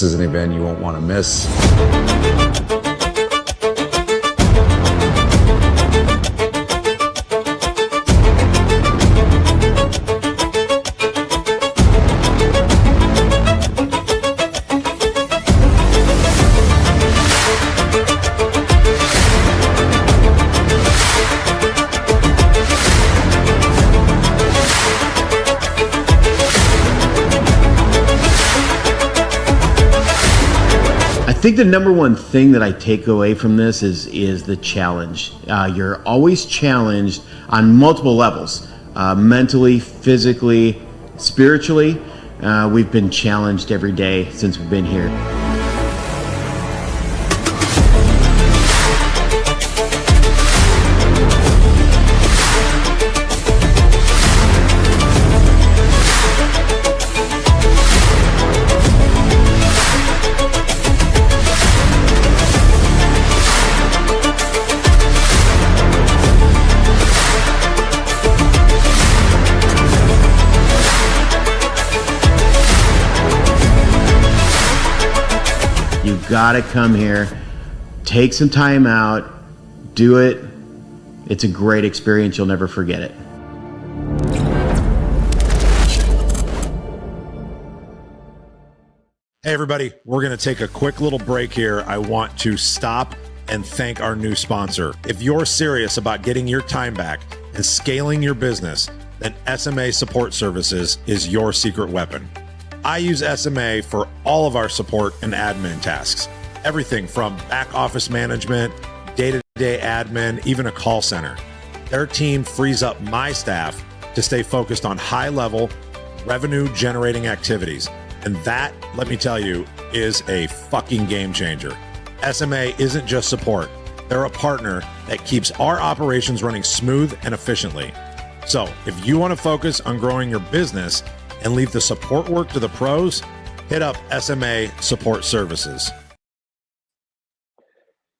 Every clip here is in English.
This is an event you won't want to miss. I think the number one thing that I take away from this is the challenge. You're always challenged on multiple levels, mentally, physically, spiritually. We've been challenged every day since we've been here. You gotta come here, take some time out, do it. It's a great experience. You'll never forget it. Hey everybody, we're going to take a quick little break here. I want to stop and thank our new sponsor. If you're serious about getting your time back and scaling your business, then SMA Support Services is your secret weapon. I use SMA for all of our support and admin tasks. Everything from back office management, day-to-day admin, even a call center. Their team frees up my staff to stay focused on high-level, revenue-generating activities. And that, let me tell you, is a fucking game changer. SMA isn't just support. They're a partner that keeps our operations running smooth and efficiently. So if you want to focus on growing your business and leave the support work to the pros, hit up SMA Support Services.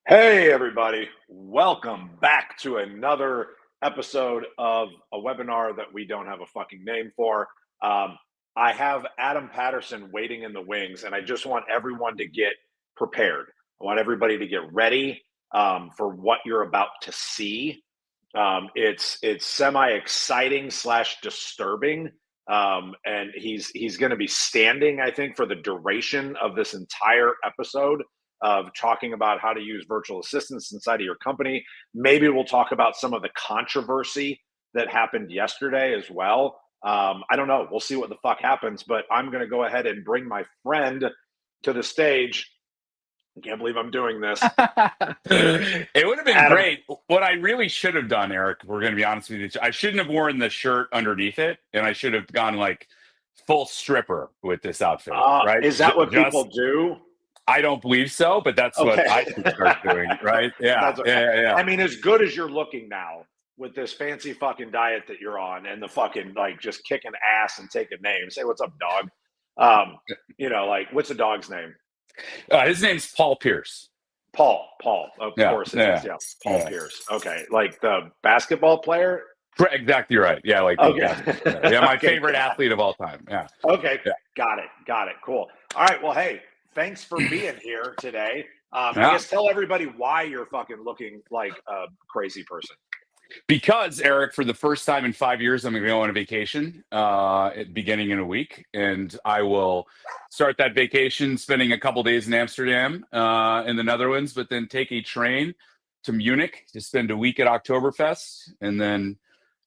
Hey, everybody. Welcome back to another episode of a webinar that we don't have a fucking name for. I have Adam Patterson waiting in the wings, and I just want everyone to get prepared. I want everybody to get ready for what you're about to see. It's semi-exciting / disturbing. And he's going to be standing, I think, for the duration of this entire episode of talking about how to use virtual assistants inside of your company. Maybe we'll talk about some of the controversy that happened yesterday as well. I don't know. We'll see what the fuck happens, but I'm going to go ahead and bring my friend to the stage. I can't believe I'm doing this. It would have been Adam. great. What I really should have done, Eric, we're going to be honest with you, I shouldn't have worn the shirt underneath it, and I should have gone like full stripper with this outfit. Right? Is that what people do? I don't believe so, but that's what I should start doing, right? Yeah, okay. yeah. I mean, as good as you're looking now with this fancy fucking diet that you're on and the fucking like just kicking ass and taking names. Say, what's up, dog? Like, what's the dog's name? His name's Paul Pierce. Paul, of course it is. Yeah, Paul Pierce. Okay, like the basketball player? Exactly right. Yeah, like my favorite athlete of all time. Yeah. Okay, yeah. Got it. Cool. All right, well, hey, thanks for being here today. I guess tell everybody why you're fucking looking like a crazy person. Because, Eric, for the first time in 5 years, I'm going to go on a vacation beginning in a week. And I will start that vacation spending a couple days in Amsterdam in the Netherlands, but then take a train to Munich to spend a week at Oktoberfest, and then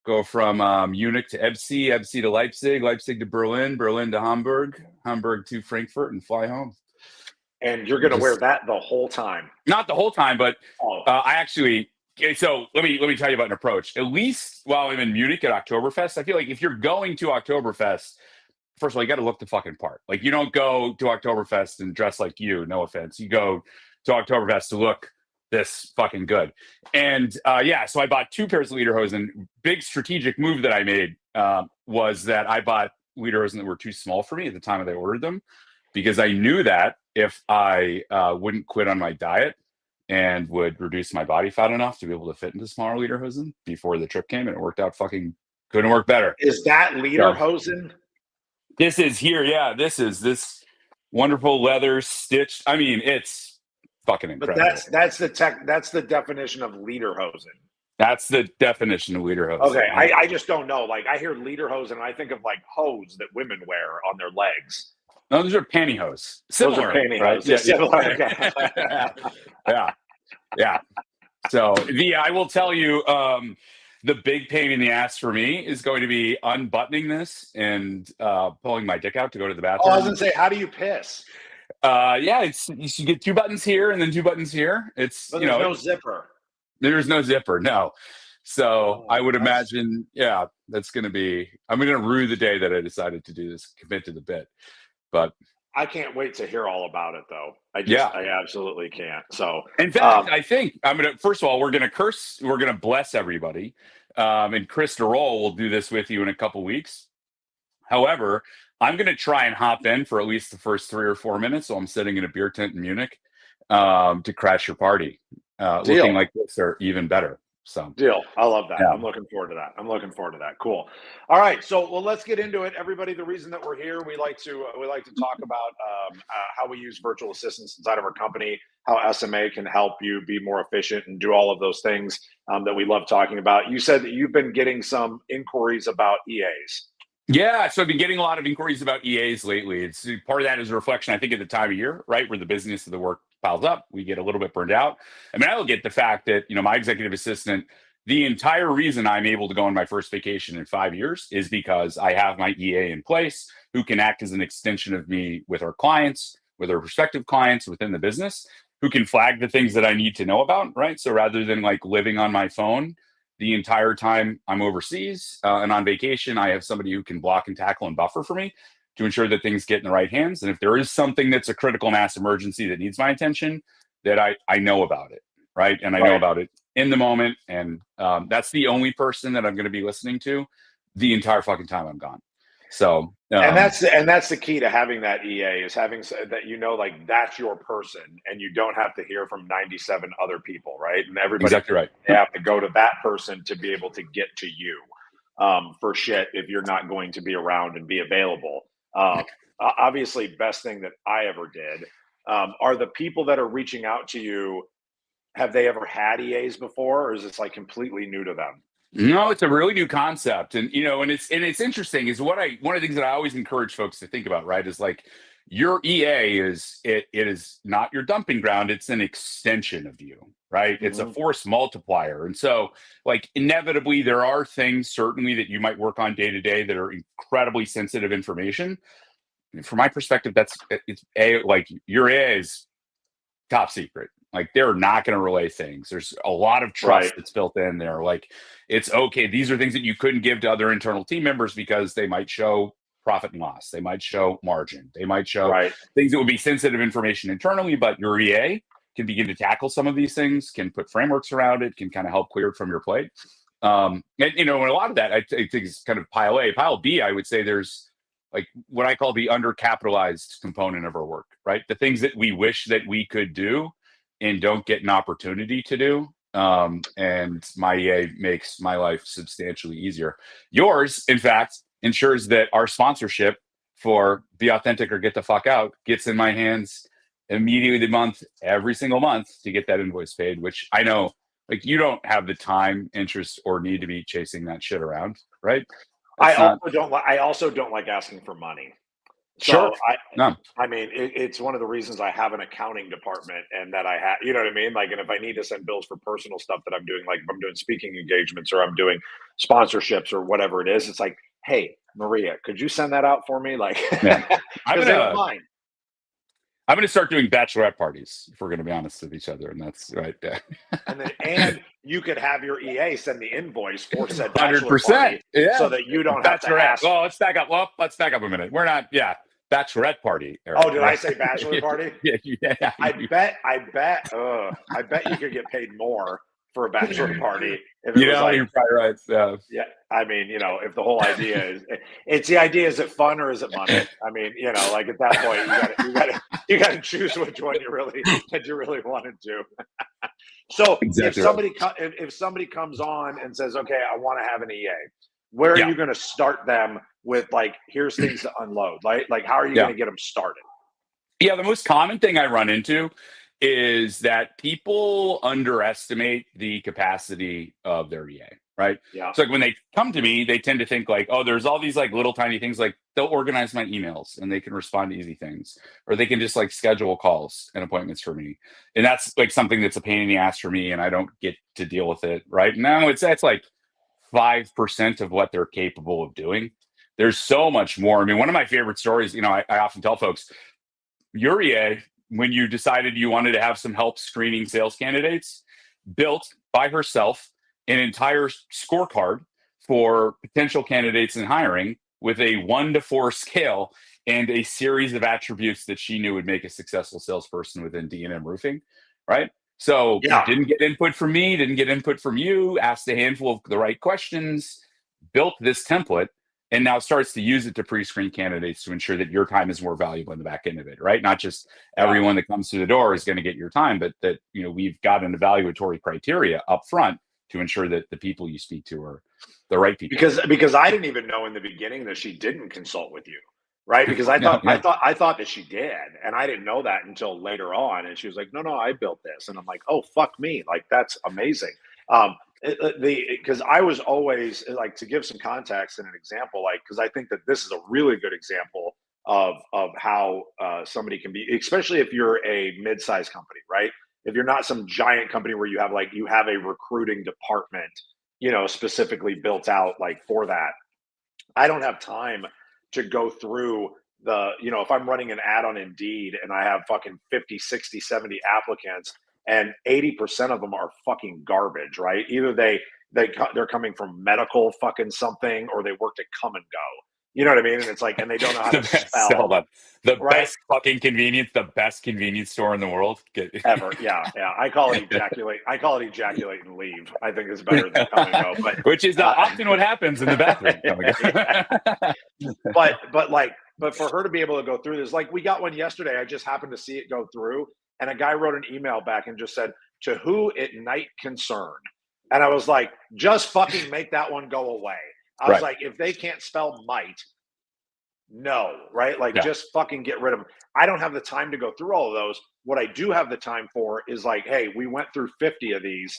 go from Munich to EBSI to Leipzig to Berlin to Hamburg to Frankfurt, and fly home. And you're going to wear that the whole time? Not the whole time, but I actually... So let me tell you about an approach. At least while I'm in Munich at Oktoberfest, I feel like if you're going to Oktoberfest, first of all, you got to look the fucking part. Like, you don't go to Oktoberfest and dress like you, no offense. You go to Oktoberfest to look this fucking good. And so I bought 2 pairs of lederhosen. Big strategic move that I made was that I bought lederhosen that were too small for me at the time that I ordered them, because I knew that if I wouldn't quit on my diet and would reduce my body fat enough to be able to fit into smaller lederhosen before the trip came, and it worked out couldn't work better. Is that lederhosen? This is here, yeah. This wonderful leather stitched. I mean, it's fucking incredible. But that's the definition of lederhosen. That's the definition of lederhosen. Okay, I just don't know. Like, I hear lederhosen and I think of like hose that women wear on their legs. No, those are pantyhose. Similar, those are pantyhose. Right? Yeah, similar. Yeah. So I will tell you, the big pain in the ass for me is going to be unbuttoning this and pulling my dick out to go to the bathroom. Oh, I was gonna say, how do you piss? You should get 2 buttons here and then 2 buttons here. It's But there's no zipper. There's no zipper, no. So I would imagine, that's going to be. I'm going to rue the day that I decided to do this, commit to the bit. But I can't wait to hear all about it, though. I absolutely can't. So, in fact, I think I'm going to. First of all, we're going to curse. We're going to bless everybody, and Chris DeRoll will do this with you in a couple weeks. However, I'm going to try and hop in for at least the first 3 or 4 minutes. So I'm sitting in a beer tent in Munich to crash your party. Looking like this or even better. So deal. I love that. Yeah. I'm looking forward to that. Cool. All right. So, let's get into it. Everybody, the reason that we're here, we like to talk about how we use virtual assistants inside of our company, how SMA can help you be more efficient and do all of those things that we love talking about. You said that you've been getting some inquiries about EAs. Yeah, so I've been getting a lot of inquiries about EAs lately. It's part of that is a reflection, I think, at the time of year, right, where the business of the work piles up. We get a little bit burned out. I mean, I look at the fact that, my executive assistant, the entire reason I'm able to go on my first vacation in 5 years is because I have my EA in place who can act as an extension of me with our clients, with our prospective clients within the business, who can flag the things that I need to know about, right? So rather than like living on my phone the entire time I'm overseas and on vacation, I have somebody who can block and tackle and buffer for me to ensure that things get in the right hands. And if there is something that's a critical mass emergency that needs my attention, that I know about it, right? And I know about it in the moment. And that's the only person that I'm going to be listening to the entire fucking time I'm gone. So and that's the key to having that EA is having that, like that's your person and you don't have to hear from 97 other people, right? And everybody exactly right. They have to go to that person to be able to get to you for shit if you're not going to be around and be available. Obviously, best thing that I ever did are the people that are reaching out to you. Have they ever had EAs before, or is this like completely new to them? No, it's a really new concept. And, and it's interesting is one of the things that I always encourage folks to think about, right? Is like your EA it is not your dumping ground. It's an extension of you, right? Mm-hmm. It's a force multiplier. And so like inevitably there are things certainly that you might work on day to day that are incredibly sensitive information. From my perspective, like your EA is top secret. Like they're not going to relay things. There's a lot of trust that's built in there. Like it's okay. These are things that you couldn't give to other internal team members because they might show profit and loss. They might show margin. They might show things that would be sensitive information internally, but your EA can begin to tackle some of these things, can put frameworks around it, can kind of help clear it from your plate. And a lot of that I think is kind of pile A. Pile B, I would say there's like what I call the undercapitalized component of our work, right? The things that we wish that we could do and don't get an opportunity to do. And my EA makes my life substantially easier. Yours, in fact, ensures that our sponsorship for Be Authentic or Get the Fuck Out gets in my hands immediately every single month to get that invoice paid, which I know like you don't have the time, interest, or need to be chasing that shit around, right? I also don't like asking for money. So sure. I mean, it's one of the reasons I have an accounting department and that I have, you know what I mean? Like, and if I need to send bills for personal stuff that I'm doing, like if I'm doing speaking engagements or I'm doing sponsorships or whatever it is, it's like, hey, Maria, could you send that out for me? Like, I'm going to start doing bachelorette parties if we're going to be honest with each other. And that's right there. and you could have your EA send the invoice for said bachelor 100%, party so that you don't have to ask. Well, let's back up. Let's back up a minute. We're not, bachelorette party. Eric. Oh, did I say bachelor party? Yeah. I bet you could get paid more for a bachelor party. If it was like, you're probably right. Yeah. I mean, if the whole idea is, is it fun or is it money? I mean, like at that point, you got to choose which one you really want to do. So exactly if somebody comes on and says, okay, I want to have an EA, where are you going to start them with? Like, here's things to unload. Like how are you going to get them started? Yeah, the most common thing I run into is that people underestimate the capacity of their EA, right? Yeah. So like when they come to me, they tend to think like, oh, there's all these like little tiny things, like they'll organize my emails and they can respond to easy things, or they can just like schedule calls and appointments for me. And that's like something that's a pain in the ass for me and I don't get to deal with it, right? No, it's like 5% of what they're capable of doing. There's so much more. I mean, one of my favorite stories, I often tell folks, Uriye, when you decided you wanted to have some help screening sales candidates, built by herself an entire scorecard for potential candidates in hiring with a 1-to-4 scale and a series of attributes that she knew would make a successful salesperson within D&M Roofing, right? So Yeah. didn't get input from me, didn't get input from you, asked a handful of the right questions, built this template, and now starts to use it to pre-screen candidates to ensure that your time is more valuable in the back end of it, right? Not just everyone that comes through the door is going to get your time, but that we've got an evaluatory criteria up front to ensure that the people you speak to are the right people. Because I didn't even know in the beginning that she didn't consult with you, right? Because I thought that she did, and I didn't know that until later on. And she was like, "No, I built this," and I'm like, "Oh, fuck me! Like that's amazing." Because I was always like, to give some context and an example, like, because I think that this is a really good example of how somebody can be, especially if you're a mid-sized company, right? If you're not some giant company where you have a recruiting department, specifically built out like for that. I don't have time to go through if I'm running an ad on Indeed and I have fucking 50, 60, 70 applicants and 80% of them are fucking garbage, right? Either they're coming from medical fucking something or they worked at Come and Go. You know what I mean? And it's like, and they don't know how to spell. Hold on. The right? best fucking convenience, the best convenience store in the world. Ever. Yeah. I call it ejaculate. I call it ejaculate and leave. I think it's better than Come and Go. But which is often what happens in the bathroom. but for her to be able to go through this, like we got one yesterday. I just happened to see it go through, and a guy wrote an email back and just said, "To who it might concern," and I was like, "Just fucking make that one go away." I was like, if they can't spell might, no, right? Like, just fucking get rid of them. I don't have the time to go through all of those. What I do have the time for is like, hey, we went through 50 of these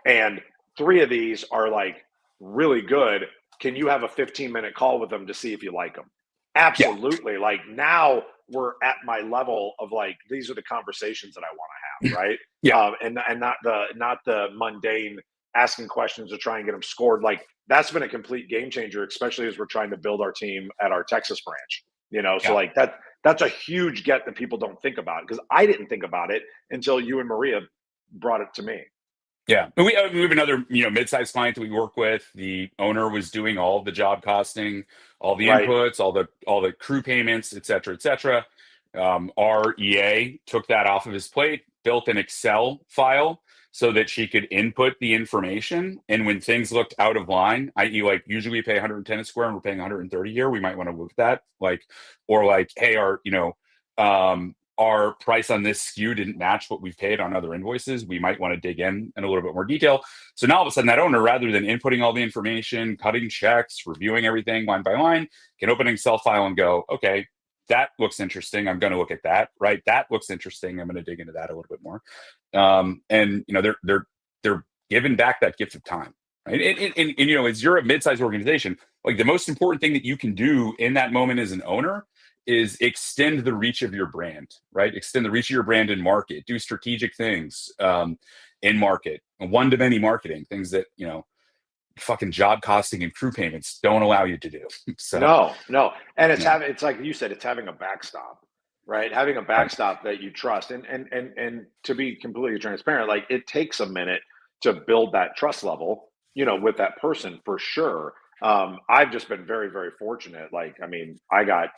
and 3 of these are like really good. Can you have a 15-minute call with them to see if you like them? Absolutely. Like now we're at my level of like, these are the conversations that I want to have, right? And not the mundane asking questions to try and get them scored. Like that's been a complete game changer, especially as we're trying to build our team at our Texas branch, So like that's a huge get that people don't think about, because I didn't think about it until you and Maria brought it to me. Yeah. We have another, mid-sized client that we work with. The owner was doing all of the job costing, all the inputs, all the crew payments, et cetera, et cetera. Our EA took that off of his plate, built an Excel file so that she could input the information. And when things looked out of line, i.e. like usually we pay 110 a square and we're paying 130 here, we might want to look at that. Like, or like, hey, our price on this SKU didn't match what we've paid on other invoices. We might want to dig in a little bit more detail. So now all of a sudden that owner, rather than inputting all the information, cutting checks, reviewing everything line by line, can open an Excel file and go, okay, that looks interesting. I'm going to look at that, right? That looks interesting. I'm going to dig into that a little bit more. And they're giving back that gift of time, right? And as you're a mid-sized organization, like the most important thing that you can do in that moment as an owner is extend the reach of your brand, right? Extend the reach of your brand in market, do strategic things in market, one-to-many marketing, things that, fucking job costing and crew payments don't allow you to do. So no. And it's like you said, it's having a backstop, right? Having a backstop that you trust. And to be completely transparent, like it takes a minute to build that trust level, with that person for sure. I've just been very, very fortunate. Like, I mean, I got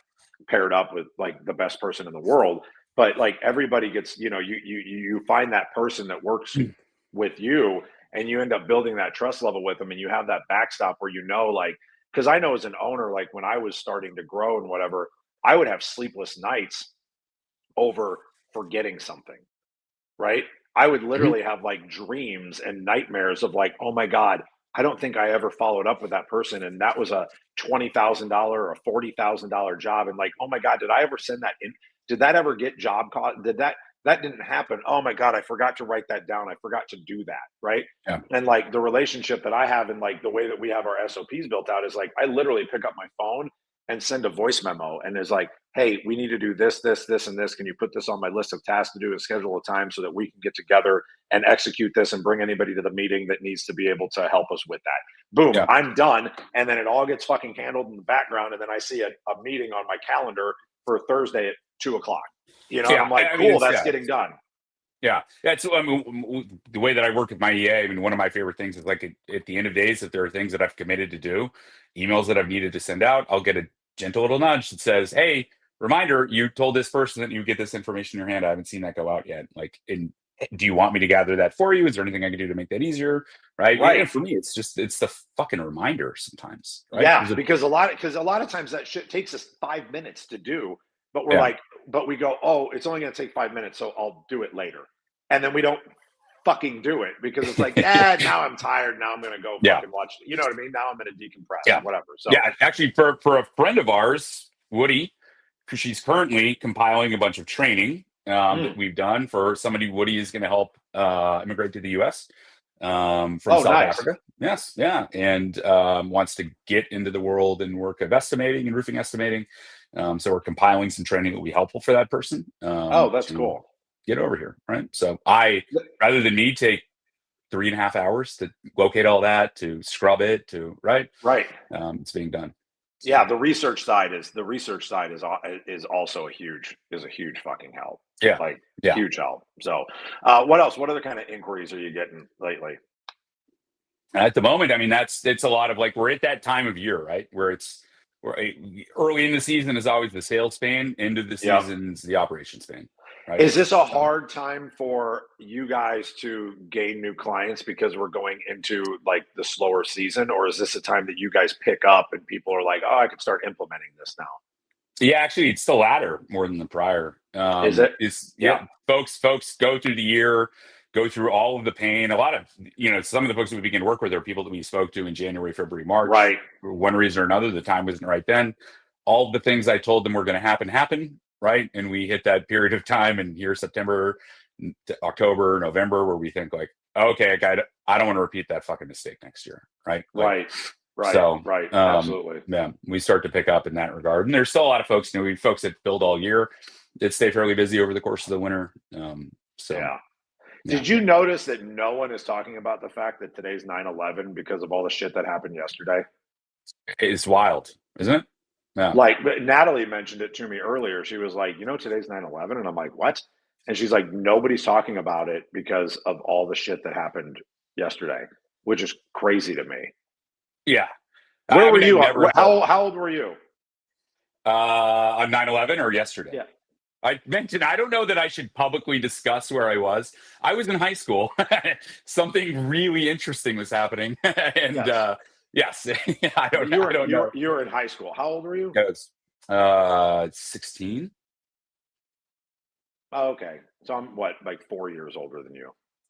paired up with like the best person in the world, but like everybody gets, you find that person that works with you, and you end up building that trust level with them, and you have that backstop where like, because I know as an owner, like when I was starting to grow and whatever, I would have sleepless nights over forgetting something, right? I would literally have like dreams and nightmares of like, oh my God, I don't think I ever followed up with that person. And that was a $20,000 or a $40,000 job. And like, oh my God, did I ever send that in? did that ever get job cost? That didn't happen? Oh my God, I forgot to write that down. I forgot to do that. Right. Yeah. And like the relationship that I have and like the way that we have our SOPs built out is like, I literally pick up my phone and send a voice memo and is like, hey, we need to do this, this, this, and this. Can you put this on my list of tasks to do and schedule a time so that we can get together and execute this and bring anybody to the meeting that needs to be able to help us with that? Boom, Yeah. I'm done. And then it all gets fucking handled in the background. And then I see a meeting on my calendar for Thursday at 2:00. You know, Yeah, and I'm like, I mean, cool, that's yeah. getting done. Yeah, that's I mean, the way that I work with my EA. I mean, one of my favorite things is like at the end of days, if there are things that I've committed to do, emails that I've needed to send out, I'll get a gentle little nudge that says, "Hey, reminder, you told this person that you get this information in your hand. I haven't seen that go out yet. Like, do you want me to gather that for you? Is there anything I can do to make that easier?" Right? Right. And for me, it's the fucking reminder sometimes. Right? Yeah, because a lot of times that shit takes us 5 minutes to do, but we're like, but we go, oh, it's only going to take 5 minutes, so I'll do it later. And then we don't fucking do it because it's like, now I'm tired. Now I'm going to go fucking watch. You know what I mean? Now I'm going to decompress. Whatever. So yeah, actually, for a friend of ours, Woody, because she's currently compiling a bunch of training that we've done for somebody. Woody is going to help immigrate to the U.S. From South Africa. Yes, yeah, and wants to get into the world and work of estimating and roofing estimating. So we're compiling some training that will be helpful for that person. That's cool. Get over here, right? So rather than me take 3.5 hours to locate all that, to scrub it, to right, it's being done. Yeah, the research side is also a huge fucking help. Yeah, like huge help. So, what else? What other kind of inquiries are you getting lately? At the moment, I mean, it's a lot of like we're at that time of year, right, where early in the season is always the sales span, end of the season's the operations span. Right. Is this a hard time for you guys to gain new clients because we're going into like the slower season, or is this a time that you guys pick up and people are like, oh, I can start implementing this now? Yeah, actually, it's the latter more than the prior. Is it? Folks go through the year, go through all of the pain. A lot of, some of the folks that we begin to work with are people that we spoke to in January, February, March. Right. For one reason or another, the time wasn't right then. All the things I told them were going to happen. Right. And we hit that period of time in here, September, October, November, where we think like, okay, I don't want to repeat that fucking mistake next year. Right. Right. Absolutely. Yeah. We start to pick up in that regard. And there's still a lot of folks, folks that build all year that stay fairly busy over the course of the winter. Did you notice that no one is talking about the fact that today's 9/11 because of all the shit that happened yesterday? It's wild, isn't it? Yeah. Like Natalie mentioned it to me earlier. She was like, today's 9/11. And I'm like, what? And she's like, nobody's talking about it because of all the shit that happened yesterday, which is crazy to me. Yeah. Where were you? How old were you? On 9/11 or yesterday? Yeah. I mentioned, I don't know that I should publicly discuss where I was. I was in high school. Something really interesting was happening. And, yes, I don't know. You were in high school. How old were you? I was 16. Oh, okay. So I'm like 4 years older than you,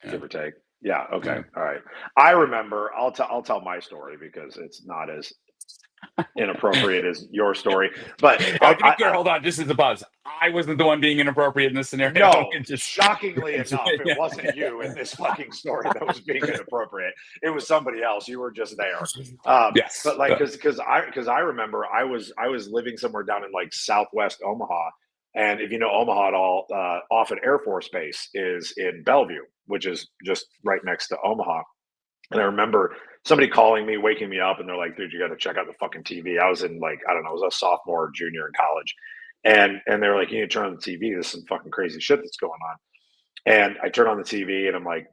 give or take. Yeah. Okay. All right. I remember. I'll tell my story because it's not as inappropriate as your story. But hold on, just as a pause. I wasn't the one being inappropriate in this scenario. No, shockingly enough, it wasn't you in this fucking story that was being inappropriate. It was somebody else. You were just there. Yes, but like because I remember I was living somewhere down in like Southwest Omaha, and if you know Omaha at all, Offutt Air Force Base is in Bellevue, which is just right next to Omaha. And I remember somebody calling me, waking me up, and they're like, dude, you got to check out the fucking TV. I was in like, I don't know, I was a sophomore or junior in college. And they're like, you need to turn on the TV. There's some fucking crazy shit that's going on. And I turn on the TV and I'm like,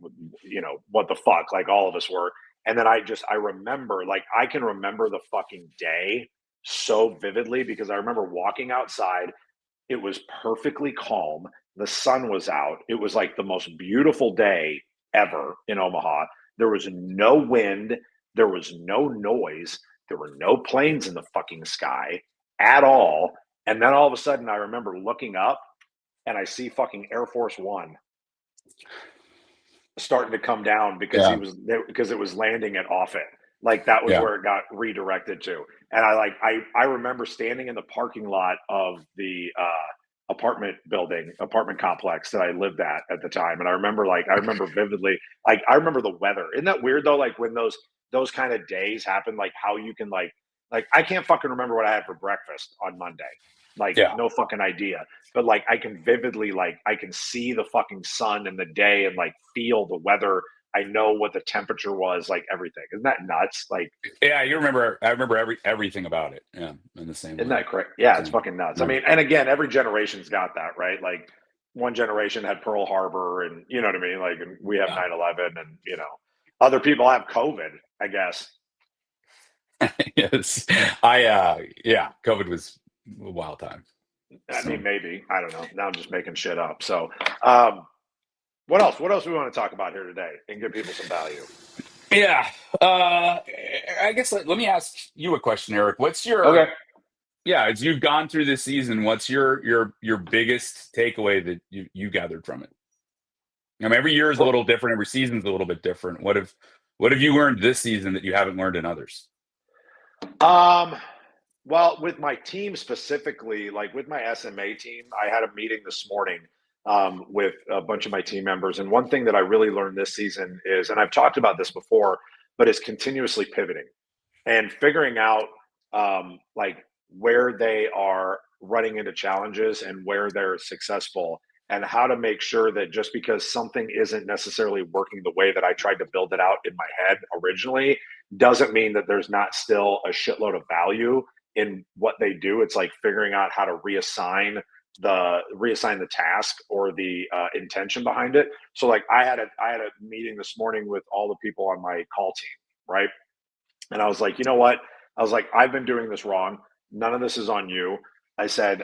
what the fuck? Like all of us were. And then I remember, like, I can remember the fucking day so vividly because I remember walking outside. It was perfectly calm. The sun was out. It was like the most beautiful day ever in Omaha. There was no wind. There was no noise. There were no planes in the fucking sky at all. And then all of a sudden, I remember looking up and I see fucking Air Force One starting to come down because it was landing at Offutt. Like that was where it got redirected to. And I remember standing in the parking lot of the apartment complex that I lived at the time. And I remember vividly, like, I remember the weather. Isn't that weird though? Like when those kind of days happen, like how you can like I can't fucking remember what I had for breakfast on Monday. Like, no fucking idea. But like, I can vividly, like, I can see the fucking sun in the day and like feel the weather. I know what the temperature was, like everything. Isn't that nuts? Like, yeah, I remember everything about it. Yeah, in the same way. Isn't that correct? Yeah, it's fucking nuts. I mean, and again, every generation's got that, right? Like one generation had Pearl Harbor and you know what I mean? Like, and we have 9/11 and, you know, other people have COVID, I guess. Yes. COVID was a wild time. I mean, maybe. I don't know. Now I'm just making shit up. So, what else? What else do we want to talk about here today and give people some value? Yeah. I guess let me ask you a question, Eric. What's your Okay. Yeah, as you've gone through this season, what's your biggest takeaway that you gathered from it? I mean, every year is a little different. Every season's a little bit different. What have you learned this season that you haven't learned in others? Well, with my team specifically, like with my SMA team, I had a meeting this morning with a bunch of my team members. And one thing that I really learned this season is, and I've talked about this before, but is continuously pivoting and figuring out like where they are running into challenges and where they're successful, and how to make sure that just because something isn't necessarily working the way that I tried to build it out in my head originally, doesn't mean that there's not still a shitload of value in what they do. It's like figuring out how to reassign the task or the intention behind it. So like I had a meeting this morning with all the people on my call team, right? And I was like, you know what? I was like, I've been doing this wrong. None of this is on you. I said,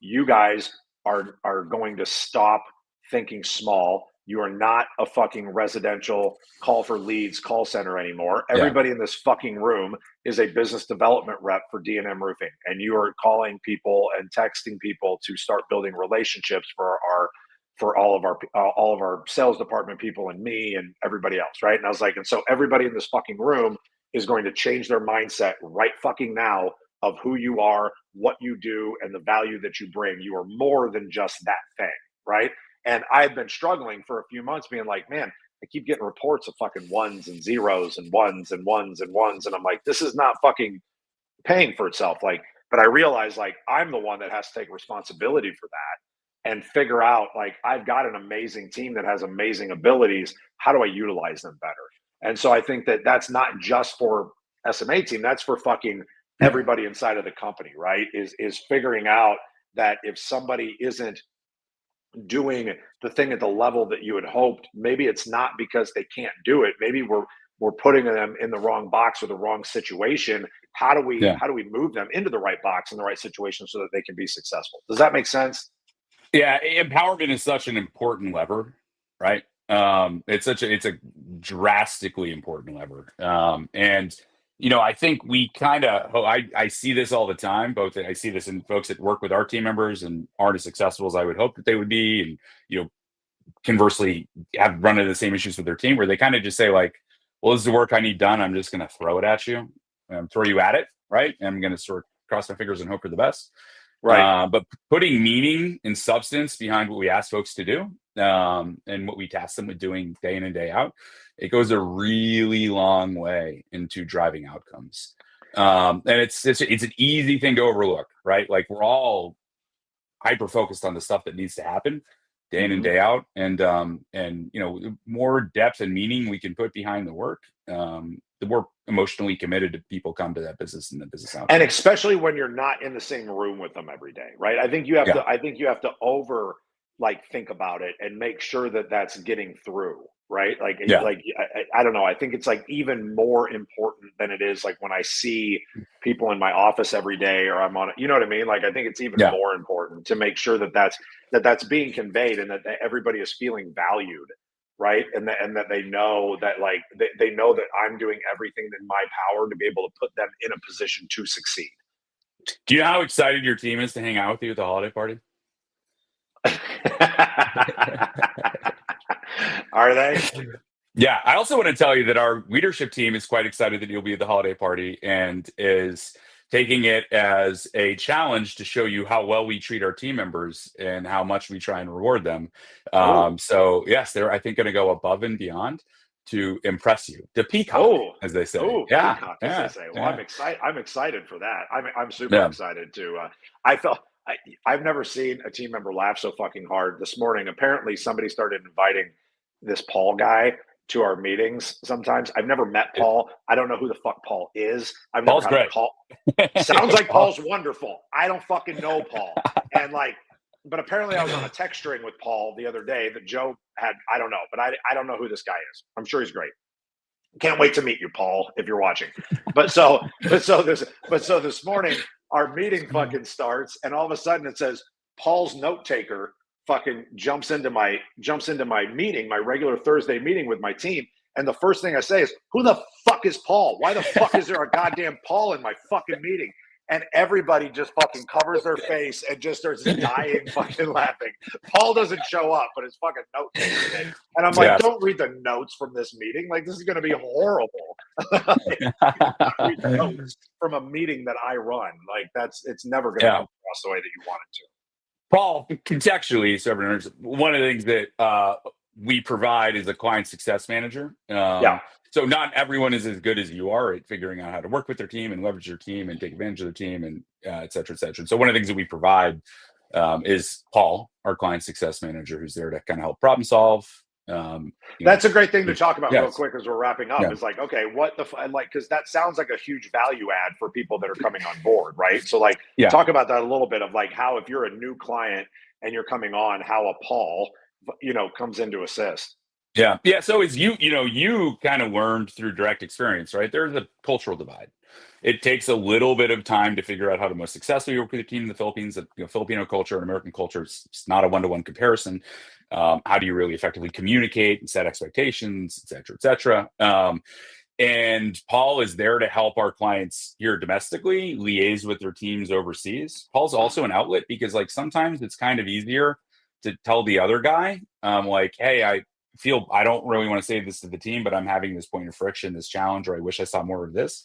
you guys are going to stop thinking small. You are not a fucking residential call for leads call center anymore. Everybody in this fucking room is a business development rep for D&M Roofing. And you are calling people and texting people to start building relationships for all of our sales department people and me and everybody else, right? And I was like, and so everybody in this fucking room is going to change their mindset right fucking now of who you are, what you do, and the value that you bring. You are more than just that thing, right? And I've been struggling for a few months being like, man, I keep getting reports of fucking ones and zeros and ones and ones and ones. And I'm like, this is not fucking paying for itself. Like, but I realize like I'm the one that has to take responsibility for that and figure out like, I've got an amazing team that has amazing abilities. How do I utilize them better? And so I think that that's not just for SMA team. That's for fucking everybody inside of the company, right? Is figuring out that if somebody isn't doing the thing at the level that you had hoped, maybe it's not because they can't do it. Maybe we're putting them in the wrong box or the wrong situation. How do we move them into the right box and the right situation so that they can be successful? Does that make sense? Yeah, empowerment is such an important lever, right? It's a drastically important lever. And you know, I think we kind of, I see this all the time. I see this in folks that work with our team members and aren't as successful as I would hope that they would be. And, you know, conversely have run into the same issues with their team where they kind of just say like, well, this is the work I need done. I'm just going to throw it at you, throw you at it. Right. And I'm going to sort of cross my fingers and hope for the best. Right. But putting meaning and substance behind what we ask folks to do and what we task them with doing day in and day out, it goes a really long way into driving outcomes. And it's an easy thing to overlook, right? Like we're all hyper focused on the stuff that needs to happen day in and day out. And you know, the more depth and meaning we can put behind the work, the more emotionally committed people come to that business and the business outcome. And especially when you're not in the same room with them every day, right? I think you have to over think about it and make sure that that's getting through, right? I don't know. I think it's like even more important than it is like when I see people in my office every day or I'm on it, you know what I mean? Like, I think it's even more important to make sure that that's being conveyed and that everybody is feeling valued, right? And that they know that like, they know that I'm doing everything in my power to be able to put them in a position to succeed. Do you know how excited your team is to hang out with you at the holiday party? Are they? Yeah. I also want to tell you that our leadership team is quite excited that you'll be at the holiday party and is taking it as a challenge to show you how well we treat our team members and how much we try and reward them. So yes, they're, I think, going to go above and beyond to impress you, to peacock, as they say. Peacock, as they say. Well, I'm excited. I'm excited for that. I'm super excited to. I've never seen a team member laugh so fucking hard. This morning, apparently, somebody started inviting this Paul guy to our meetings. Sometimes I've never met Paul. I don't know who the fuck Paul is. I've never Paul's had great. a call. Sounds like Paul's wonderful. I don't fucking know Paul, and but apparently I was on a text string with Paul the other day that Joe had. I don't know, but I don't know who this guy is. I'm sure he's great. Can't wait to meet you, Paul, if you're watching. But this morning our meeting fucking starts, and all of a sudden it says Paul's note taker fucking jumps into my meeting, my regular Thursday meeting with my team. And the first thing I say is, who the fuck is Paul? Why the fuck is there a goddamn Paul in my fucking meeting? And everybody just fucking covers their face and just starts dying fucking laughing. Paul doesn't show up, but his fucking note taker did. And I'm like, don't read the notes from this meeting. Like, this is going to be horrible. Read the notes from a meeting that I run. Like, it's never going to come across the way that you want it to. Paul, contextually, so everyone knows, one of the things that we provide is a client success manager. So not everyone is as good as you are at figuring out how to work with their team and leverage their team and take advantage of their team and et cetera, et cetera. And so one of the things that we provide is Paul, our client success manager, who's there to kind of help problem solve. That's a great thing to talk about real quick as we're wrapping up. It's like, okay, what the because that sounds like a huge value add for people that are coming on board, right? So talk about that a little bit of how, if you're a new client and you're coming on, how a Paul, comes in to assist. Yeah. So as you kind of learned through direct experience, right? There's a cultural divide. It takes a little bit of time to figure out how to most successfully work with your team in the Philippines. Filipino culture and American culture, it's not a one-to-one comparison. How do you really effectively communicate and set expectations, et cetera, et cetera? And Paul is there to help our clients here domestically liaise with their teams overseas. Paul's also an outlet because sometimes it's kind of easier to tell the other guy, hey, I don't really want to say this to the team, but I'm having this point of friction, this challenge, or I wish I saw more of this,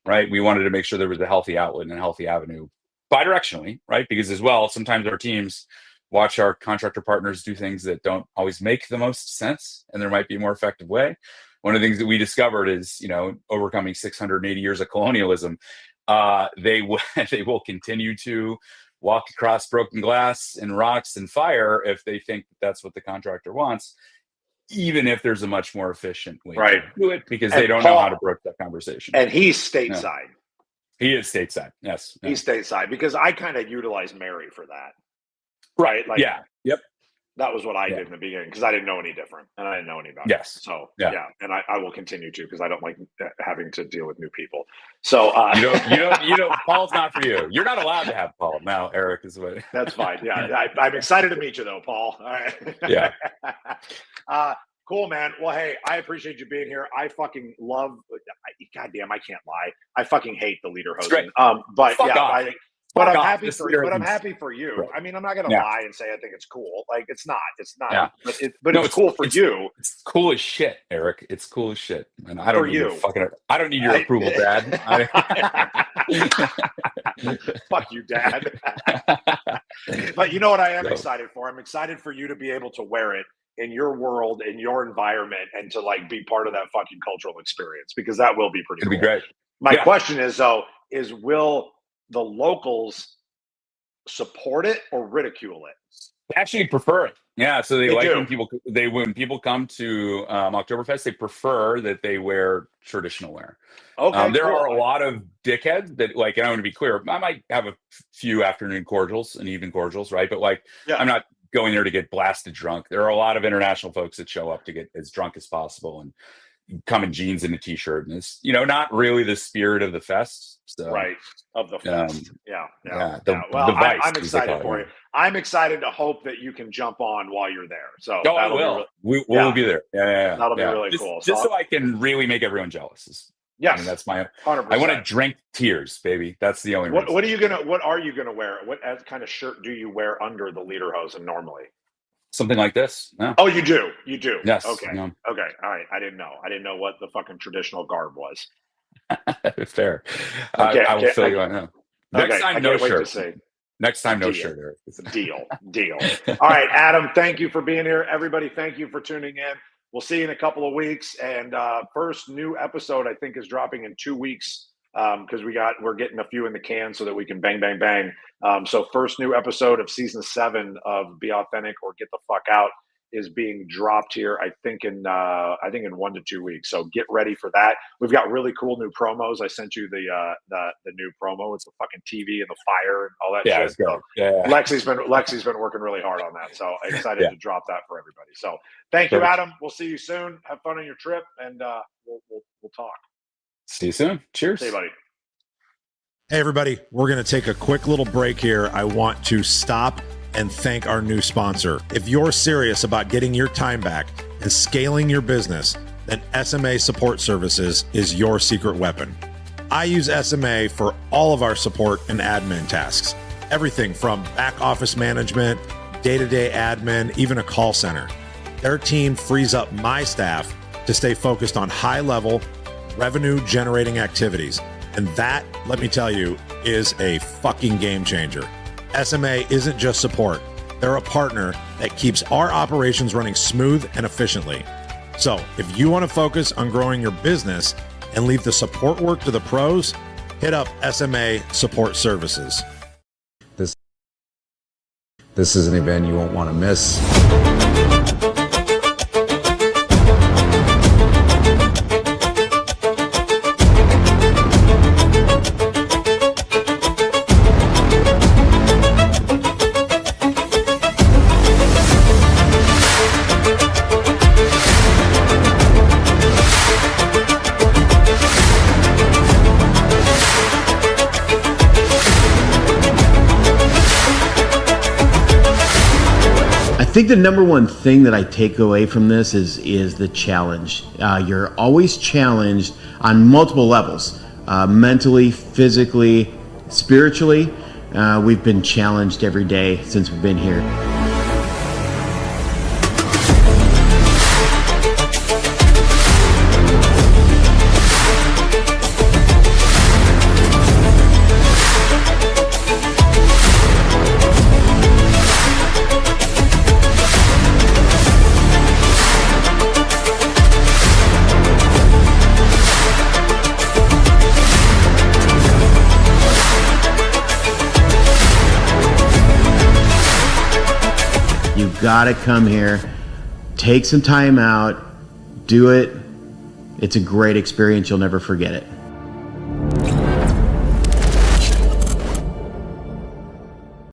right? We wanted to make sure there was a healthy outlet and a healthy avenue bidirectionally, right? Because as well, sometimes our teams watch our contractor partners do things that don't always make the most sense, and there might be a more effective way. One of the things that we discovered is, overcoming 680 years of colonialism, they will continue to walk across broken glass and rocks and fire if they think that's what the contractor wants, even if there's a much more efficient way to do it, because they don't know how to broach that conversation. And he's stateside. He is stateside. Yes. He's stateside, because I kind of utilize Mary for that. Right. Yep. That was what I did in the beginning, because I didn't know any different and I didn't know any about it. So and I will continue to, because I don't like having to deal with new people. So you don't. Paul's not for you. You're not allowed to have Paul now. Eric is what. That's fine. Yeah, I'm excited to meet you though, Paul. All right. Yeah. Cool, man. Well, hey, I appreciate you being here. I fucking love. Goddamn, I can't lie. I fucking hate the leader hosting. But Fuck off. But I'm happy for you. But I'm happy for you. Right. I mean, I'm not gonna lie and say I think it's cool. It's not. It's not. Yeah. But it's cool for you. It's cool as shit, Eric. It's cool as shit. And I don't need your I don't need your approval, Dad. Fuck you, Dad. But you know what I am excited for? I'm excited for you to be able to wear it in your world, in your environment, and to be part of that fucking cultural experience, because that will be pretty cool. It'll be great. My question is though, will the locals support it or ridicule it? They actually prefer it. Yeah, so they like when people come to Oktoberfest, they prefer that they wear traditional wear. Okay, there are a lot of dickheads that and I want to be clear, I might have a few afternoon cordials and evening cordials, right? But I'm not going there to get blasted drunk. There are a lot of international folks that show up to get as drunk as possible and come in jeans and a t-shirt, and it's not really the spirit of the fest. So, of the fest. Well, I'm excited for you. I'm excited to hope that you can jump on while you're there. So I will. We'll be there. Yeah. That'll be really cool. Just so I can really make everyone jealous. Yes, that's my. 100%. I want to drink tears, baby. That's the only reason. What are you gonna wear? What kind of shirt do you wear under the lederhosen normally? Something like this. No. Oh, you do. You do. Yes. Okay. No. Okay. All right. I didn't know what the fucking traditional garb was. Fair. Okay, I will fill you on now. Next time, no shirt. Next time, no shirt, Eric. Deal. All right, Adam, thank you for being here. Everybody, thank you for tuning in. We'll see you in a couple of weeks. And first new episode, I think, is dropping in 2 weeks because we're getting a few in the can so that we can bang, bang, bang. So first new episode of season 7 of Be Authentic or Get the Fuck Out is being dropped here, I think in 1 to 2 weeks. So get ready for that. We've got really cool new promos. I sent you the new promo. It's the fucking TV and the fire and all that shit. It's great. Lexi's been working really hard on that. So I'm excited to drop that for everybody. So thank you, Adam. We'll see you soon. Have fun on your trip, and we'll talk. See you soon. Cheers. See you, buddy. Hey, everybody, we're going to take a quick little break here. I want to stop and thank our new sponsor. If you're serious about getting your time back and scaling your business, then SMA Support Services is your secret weapon. I use SMA for all of our support and admin tasks. Everything from back office management, day-to-day admin, even a call center. Their team frees up my staff to stay focused on high-level, revenue-generating activities. And that, let me tell you, is a fucking game changer. SMA isn't just support. They're a partner that keeps our operations running smooth and efficiently. So if you want to focus on growing your business and leave the support work to the pros, hit up SMA Support Services. This is an event you won't want to miss. I think the number one thing that I take away from this is the challenge. You're always challenged on multiple levels, mentally, physically, spiritually. We've been challenged every day since we've been here. You've got to come here, take some time out, do it. It's a great experience. You'll never forget it.